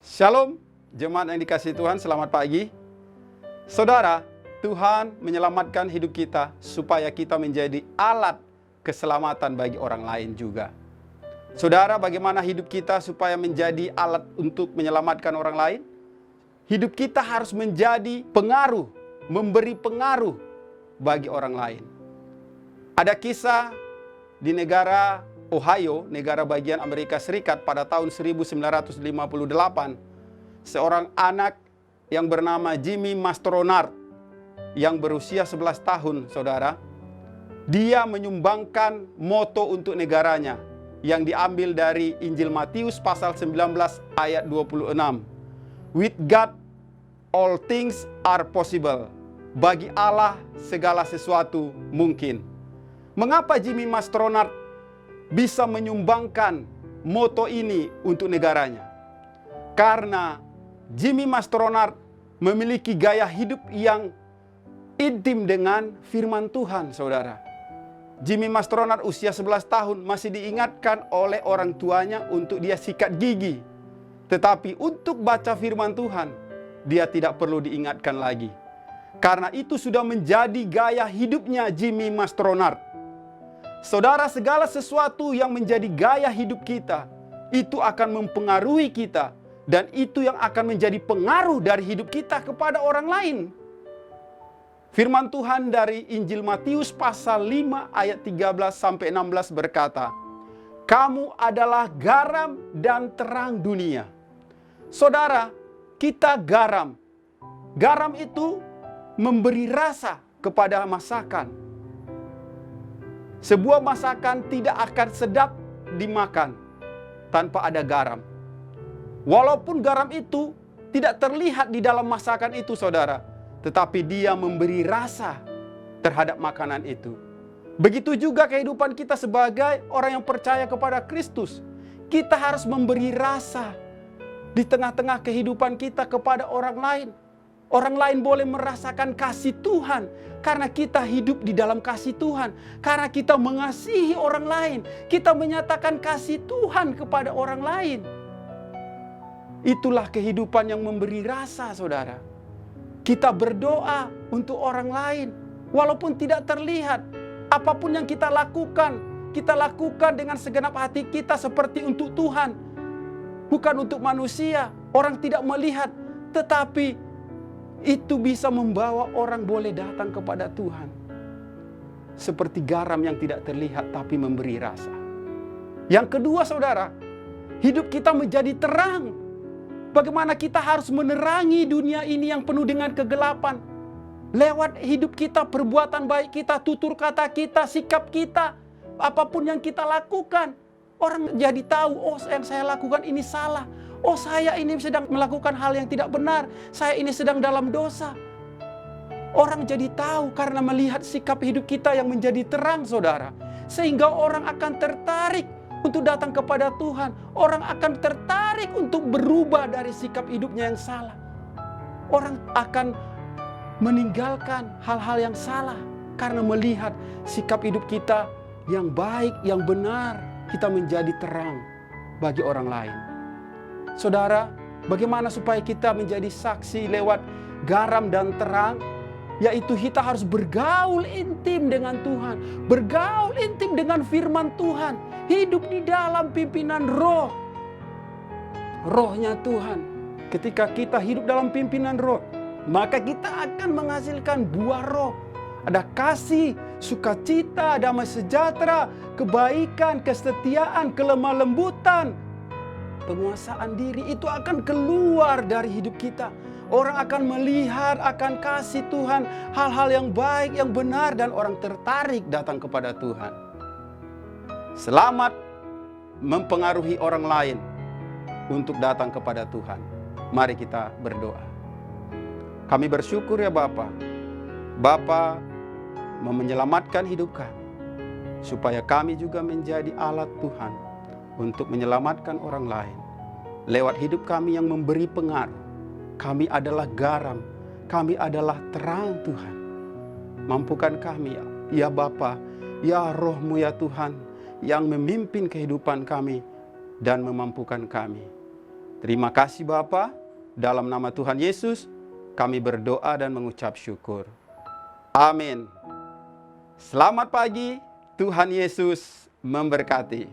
Shalom, jemaat yang dikasihi Tuhan, selamat pagi. Saudara, Tuhan menyelamatkan hidup kita supaya kita menjadi alat keselamatan bagi orang lain juga. Saudara, bagaimana hidup kita supaya menjadi alat untuk menyelamatkan orang lain? Hidup kita harus menjadi pengaruh, memberi pengaruh bagi orang lain. Ada kisah di negara Ohio, negara bagian Amerika Serikat pada tahun 1958, seorang anak yang bernama Jimmy Mastronart yang berusia 11 tahun, saudara, dia menyumbangkan moto untuk negaranya yang diambil dari Injil Matius pasal 19 ayat 26. With God all things are possible. Bagi Allah segala sesuatu mungkin. Mengapa Jimmy Mastronart bisa menyumbangkan moto ini untuk negaranya? Karena Jimmy Mastronart memiliki gaya hidup yang intim dengan firman Tuhan, saudara. Jimmy Mastronart usia 11 tahun masih diingatkan oleh orang tuanya untuk dia sikat gigi. Tetapi untuk baca firman Tuhan, dia tidak perlu diingatkan lagi. Karena itu sudah menjadi gaya hidupnya Jimmy Mastronart. Saudara, segala sesuatu yang menjadi gaya hidup kita, itu akan mempengaruhi kita. Dan itu yang akan menjadi pengaruh dari hidup kita kepada orang lain. Firman Tuhan dari Injil Matius pasal 5 ayat 13-16 berkata, "Kamu adalah garam dan terang dunia." Saudara, kita garam. Garam itu memberi rasa kepada masakan. Sebuah masakan tidak akan sedap dimakan tanpa ada garam. Walaupun garam itu tidak terlihat di dalam masakan itu, saudara, tetapi dia memberi rasa terhadap makanan itu. Begitu juga kehidupan kita sebagai orang yang percaya kepada Kristus. Kita harus memberi rasa di tengah-tengah kehidupan kita kepada orang lain. Orang lain boleh merasakan kasih Tuhan karena kita hidup di dalam kasih Tuhan. Karena kita mengasihi orang lain, kita menyatakan kasih Tuhan kepada orang lain. Itulah kehidupan yang memberi rasa, saudara. Kita berdoa untuk orang lain walaupun tidak terlihat. Apapun yang kita lakukan dengan segenap hati kita seperti untuk Tuhan, bukan untuk manusia. Orang tidak melihat, tetapi itu bisa membawa orang boleh datang kepada Tuhan. Seperti garam yang tidak terlihat tapi memberi rasa. Yang kedua, saudara, hidup kita menjadi terang. Bagaimana kita harus menerangi dunia ini yang penuh dengan kegelapan. Lewat hidup kita, perbuatan baik kita, tutur kata kita, sikap kita, apapun yang kita lakukan. Orang jadi tahu, oh yang saya lakukan ini salah. Oh, saya ini sedang melakukan hal yang tidak benar. Saya ini sedang dalam dosa. Orang jadi tahu karena melihat sikap hidup kita yang menjadi terang, saudara. Sehingga orang akan tertarik untuk datang kepada Tuhan. Orang akan tertarik untuk berubah dari sikap hidupnya yang salah. Orang akan meninggalkan hal-hal yang salah karena melihat sikap hidup kita yang baik, yang benar. Kita menjadi terang bagi orang lain. Saudara, bagaimana supaya kita menjadi saksi lewat garam dan terang? Yaitu kita harus bergaul intim dengan Tuhan. Bergaul intim dengan firman Tuhan. Hidup di dalam pimpinan roh. Rohnya Tuhan. Ketika kita hidup dalam pimpinan roh, maka kita akan menghasilkan buah roh. Ada kasih, sukacita, damai sejahtera, kebaikan, kesetiaan, kelemah lembutan. Penguasaan diri itu akan keluar dari hidup kita. Orang akan melihat, akan kasih Tuhan, hal-hal yang baik, yang benar, dan orang tertarik datang kepada Tuhan. Selamat mempengaruhi orang lain untuk datang kepada Tuhan. Mari kita berdoa. Kami bersyukur ya Bapa. Bapa menyelamatkan hidup kami, supaya kami juga menjadi alat Tuhan untuk menyelamatkan orang lain. Lewat hidup kami yang memberi pengaruh. Kami adalah garam. Kami adalah terang Tuhan. Mampukan kami ya Bapa, ya Roh-Mu ya Tuhan, yang memimpin kehidupan kami dan memampukan kami Terima kasih Bapa, dalam nama Tuhan Yesus kami berdoa dan mengucap syukur. Amin. Selamat pagi, Tuhan Yesus memberkati.